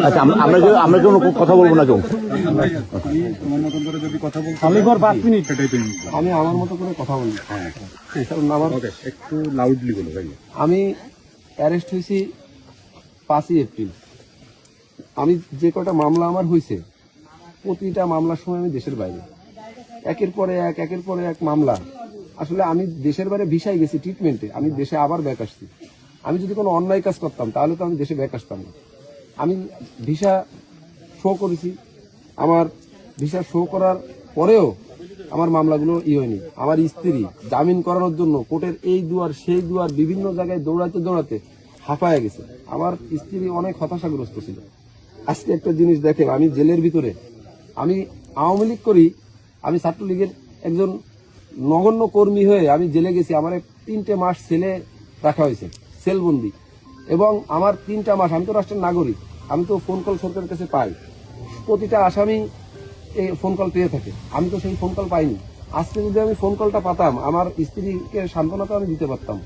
আচ্ছা, আমরা কেউ কথা বলবো না কেউ। আমি আমার মতো করে কথা বলি। একটু লাউডলি বলো ভাই। আমি অ্যারেস্ট হয়েছি 5ই এপ্রিল। আমি যে কটা মামলা আমার হয়েছে, প্রতিটা মামলার সময় আমি দেশের বাইরে, একের পরে এক মামলা। আসলে আমি দেশের বাইরে ভিসায় গেছি ট্রিটমেন্টে, আমি দেশে আবার ব্যাক আসছি। আমি যদি কোনো অন্যায় কাজ করতাম তাহলে তো আমি দেশে ব্যাক আসতাম না। আমি ভিসা শো করেছি, আমার ভিসা শো করার পরেও আমার মামলাগুলো হয়নি। আমার স্ত্রী জামিন করানোর জন্য কোর্টের এই দুয়ার সেই দুয়ার বিভিন্ন জায়গায় দৌড়াতে হাঁপায় গেছে। আমার স্ত্রী অনেক হতাশাগ্রস্ত ছিল। আজকে একটা জিনিস দেখেন, আমি জেলের ভিতরে, আমি আওয়ামী লীগ করি, আমি ছাত্রলীগের একজন নগণ্য কর্মী হয়ে আমি জেলে গেছি। আমার 3টে মাস সেলে রাখা হয়েছে, সেলবন্দি। এবং আমার 3টা মাস, আমি তো রাষ্ট্রের নাগরিক, আমি তো ফোন কল সরকারের কাছে পাই, প্রতিটা আসামি এই ফোন কল পেয়ে থাকে। আমি তো সেই ফোন কল পাইনি। আজকে যদি আমি ফোন কলটা পাতাম, আমার স্ত্রীকে সান্ত্বনা তো আমি দিতে পারতাম।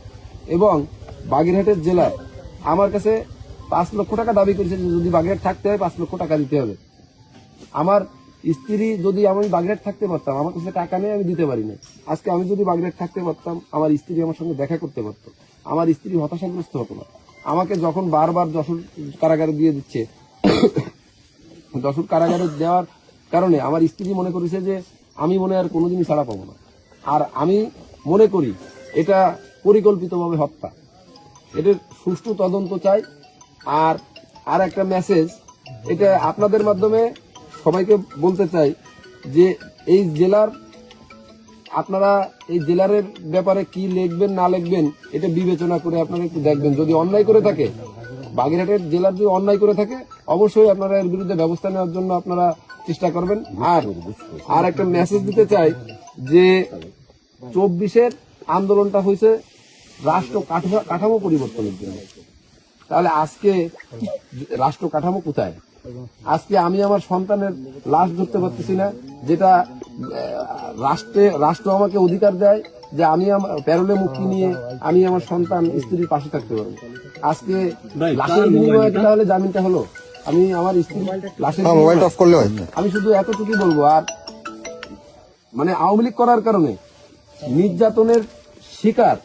এবং বাগেরহাটের জেলায় আমার কাছে 5 লক্ষ টাকা দাবি করেছে, যদি বাগেরহাট থাকতে হয় 5 লক্ষ টাকা দিতে হবে। আমার স্ত্রী, যদি আমি বাগেরহাট থাকতে পারতাম, আমার কাছে টাকা নেই, আমি দিতে পারি না। আজকে আমি যদি বাগেরহাট থাকতে পারতাম, আমার স্ত্রী আমার সঙ্গে দেখা করতে পারতো, আমার স্ত্রী হতাশাগ্রস্ত হতো না। আমাকে যখন বারবার যশোর কারাগারে দিয়ে দিচ্ছে, যশোর কারাগারে দেওয়ার কারণে আমার স্ত্রী মনে করেছে যে আমি মনে আর কোনোদিনই ছাড়া পাবো না। আর আমি মনে করি এটা পরিকল্পিতভাবে হত্যা, এটার সুষ্ঠু তদন্ত চাই। আর একটা মেসেজ, এটা আপনাদের মাধ্যমে সবাইকে বলতে চাই যে এই জেলার, আপনারা এই জেলারের ব্যাপারে কি লিখবেন না লিখবেন এটা বিবেচনা করে আপনারা একটু দেখবেন। যদি অন্যায় করে থাকে, বাগেরহাটের জেলার যদি অন্যায় করে থাকে, অবশ্যই আপনারা এর বিরুদ্ধে ব্যবস্থা নেওয়ার জন্য আপনারা চেষ্টা করবেন। আর একটা মেসেজ দিতে চাই যে 24-এর আন্দোলনটা হয়েছে রাষ্ট্র কাঠামো পরিবর্তনের জন্য। তাহলে আজকে রাষ্ট্র কাঠামো কোথায়? আজকে আমি আমার সন্তানের লাশ ধরতে পারতেছি না, যেটা রাষ্ট্র আমাকে অধিকার দেয় যে আমি আমার প্যারোলে মুক্তি নিয়ে আমি আমার সন্তান স্ত্রীর পাশে থাকতে পারবো। আজকে লাশের বিনিময়ে তাহলে জামিনটা হলো, আমি আমার স্ত্রী লাশের আমি শুধু এতটুকুই বলবো। আর মানে আওয়ামী লীগ করার কারণে নির্যাতনের শিকার